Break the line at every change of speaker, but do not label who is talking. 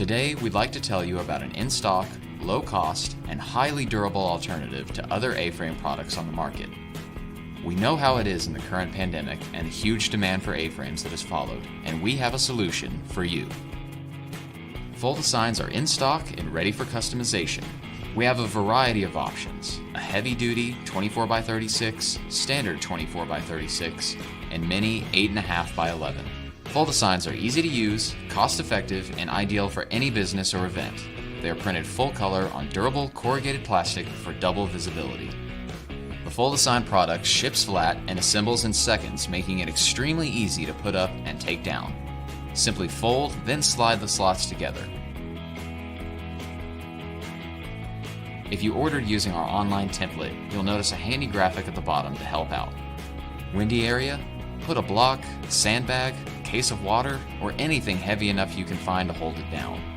Today, we'd like to tell you about an in-stock, low-cost, and highly durable alternative to other A-frame products on the market. We know how it is in the current pandemic and the huge demand for A-frames that has followed, and we have a solution for you. Fold-A-Signs are in stock and ready for customization. We have a variety of options: a heavy-duty 24x36, standard 24x36, and mini 8.5x11. Fold-A-Signs are easy to use, cost-effective, and ideal for any business or event. They are printed full color on durable corrugated plastic for double visibility. The Fold-A-Sign product ships flat and assembles in seconds, making it extremely easy to put up and take down. Simply fold, then slide the slots together. If you ordered using our online template, you'll notice a handy graphic at the bottom to help out. Windy area? Put a block, sandbag, case of water, or anything heavy enough you can find to hold it down.